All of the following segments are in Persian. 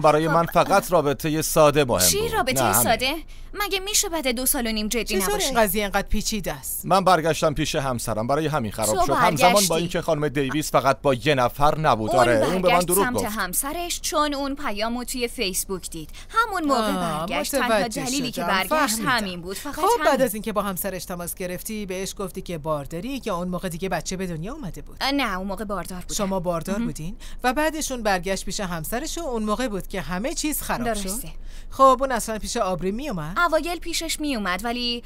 برای من فقط رابطه ساده مهم بود. چی رابطه ساده؟ مگه میشه بعد 2.5 سال جدی نباشه؟ چطور این قضیه اینقدر پیچیده است؟ من برگشتم پیش همسرم، برای همین خراب شد. همزمان با اینکه خانم دیویس فقط با یه نفر نبود. آره اون به من دروغ گفت. همسرش چون اون پیامو توی فیسبوک دید. همون موقع برگشت. تنها دلیلی که برگشت همین بود. فقط خب بعد از اینکه با همسرش تماس گرفتی بهش گفتی که بارداری یا اون موقع دیگه بچه به دنیا اومده بود؟ نه اون موقع باردار بودم. شما باردار بودین و بعدشون برگشت پیش همسرش و اون موقع بود که همه چیز خراب شد. خب اون اصلا پیش آبری می اومد؟ اوایل پیشش می اومد ولی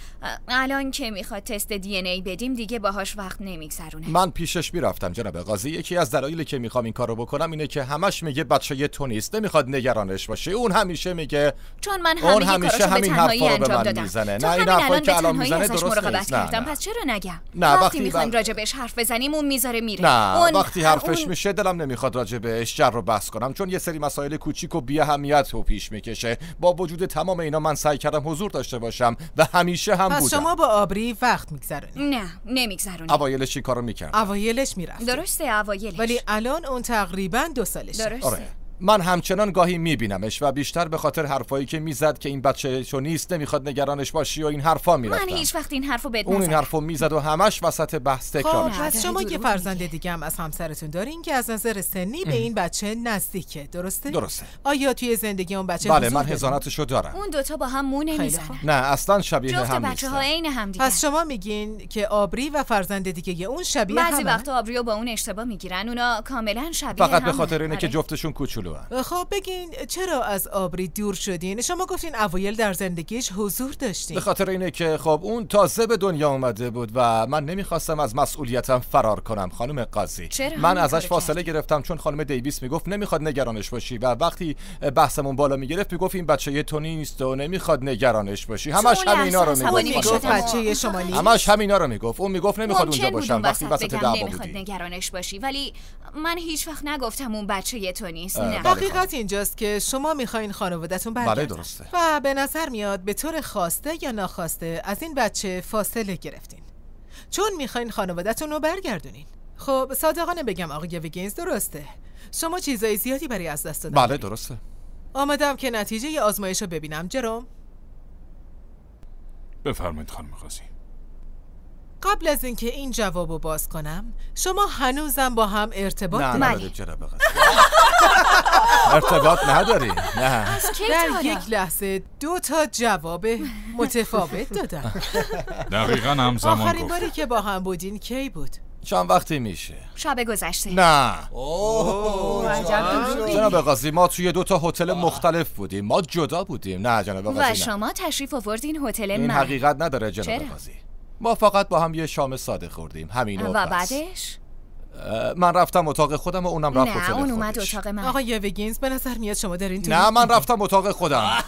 الان که میخواد تست دی ان ای بدیم دیگه باهاش وقت نمیگذرونه. من پیشش میرفتم جناب قاضی. یکی از دلایلی که میخوام این کارو بکنم اینه که همش میگه بچه تو نیست، نمیخواد نگرانش باشه. اون همیشه میگه چون من همیشه همین حرفا رو به من میزنه. نه این حرفا که الان میزنه درست نیست. نه پس چرا نگم؟ نه وقتی میخوایم راجبش حرف بزنیم اون میذاره میره. نه وقتی حرفش میشه دلم نمیخواد راجبش جر و بحث کنم، چون یه سری مسائل کوچیک و بی اهمیت رو پیش میکشه. با وجود تمام اینا من سعی کردم حضور داشته باشم و همیشه هم بودم. پس شما با آبری وقت میگذرونید؟ نه نمیگذرونید. اوایلش چی کارو میکرد؟ اوایلش میرفت. درسته اوایلش. ولی الان اون تقریبا 2 سالشه. درسته. آره. من همچنان گاهی میبینمش و بیشتر به خاطر حرفایی که میزد که این بچه چو نیست، نمیخواد نگرانش باشی و این حرفا میرفتم. من هیچ وقت این حرفو بهت اون این حرفو میزد و همش وسط بحث تکرارش. پس شما که فرزند دیگه هم از همسرتون دارین که از نظر سنی به این بچه نزدیکه، درسته؟ درسته. آیا توی زندگی اون بچه بله من حضانتشو دارم. اون دوتا با هم مو نمیزنن. نه اصلا شبیه هم نیستن. بچه‌ها عین هم دیگه. پس شما میگین که آبری و فرزند دیگه اون شبیه هم؟ بعضی وقتا آبریو با اون اشتباه میگیرن. اونا کاملا شبیه هم. فقط به خاطر اینه که جفتشون کوچولوان. خب بگین چرا از آبری دور شدین؟ شما گفتین اوایل در زندگیش حضور داشتین. به خاطر اینه که خب اون تازه به دنیا اومده بود و من نمیخواستم از مسئولیتم فرار کنم خانم قاضی. من ازش فاصله گرفتم چون خانم دیویس میگفت نمیخواد نگرانش باشی و وقتی بحثمون بالا میگرفت میگفت این بچه تو نیست و نمیخواد نگرانش باشی. همش همینا رو میگفت. بچه شما نیست. همش همینا رو میگفت. اون میگفت نمیخواد اونجا باشم وقتی وسط دعوا نمیخواد نگرانش باشی، ولی من هیچ وقت نگفتم اون بچه تو نیست. نه. حقیقت اینجاست که شما میخواین خانواده‌تون برگردن. بله درسته. و به نظر میاد به طور خواسته یا ناخواسته از این بچه فاصله گرفتین، چون میخواین خانواده‌تون رو برگردونین. خب صادقانه بگم آقای ویگینز درسته، شما چیزای زیادی برای از دست دادن. بله درسته. آمدم که نتیجه آزمایش رو ببینم. جروم بفرمایید خانم قاضی. قبل از اینکه این جوابو باز کنم، شما هنوزم با هم ارتباط دارید؟ نه جناب قاضی. ارتباط نداری؟ نه. در یک لحظه 2 تا جواب متفاوت دادم. دقیقاً همزمان گفت. آخرین باری که با هم بودین کی بود؟ چند وقتی میشه؟ شب گذشته. نه. جناب قاضی ما توی 2 تا هتل مختلف بودیم. ما جدا بودیم. نه جناب قاضی. و شما تشریف آوردین هتل من. این حقیقت نداره جناب قاضی. ما فقط با هم یه شام ساده خوردیم. همین و بعدش؟ من رفتم اتاق خودم و اونم رفت اتاق خودش. نه اون اومد اتاق من. آقای ویگینز به نظر میاد شما دارین نه من رفتم اتاق خودم.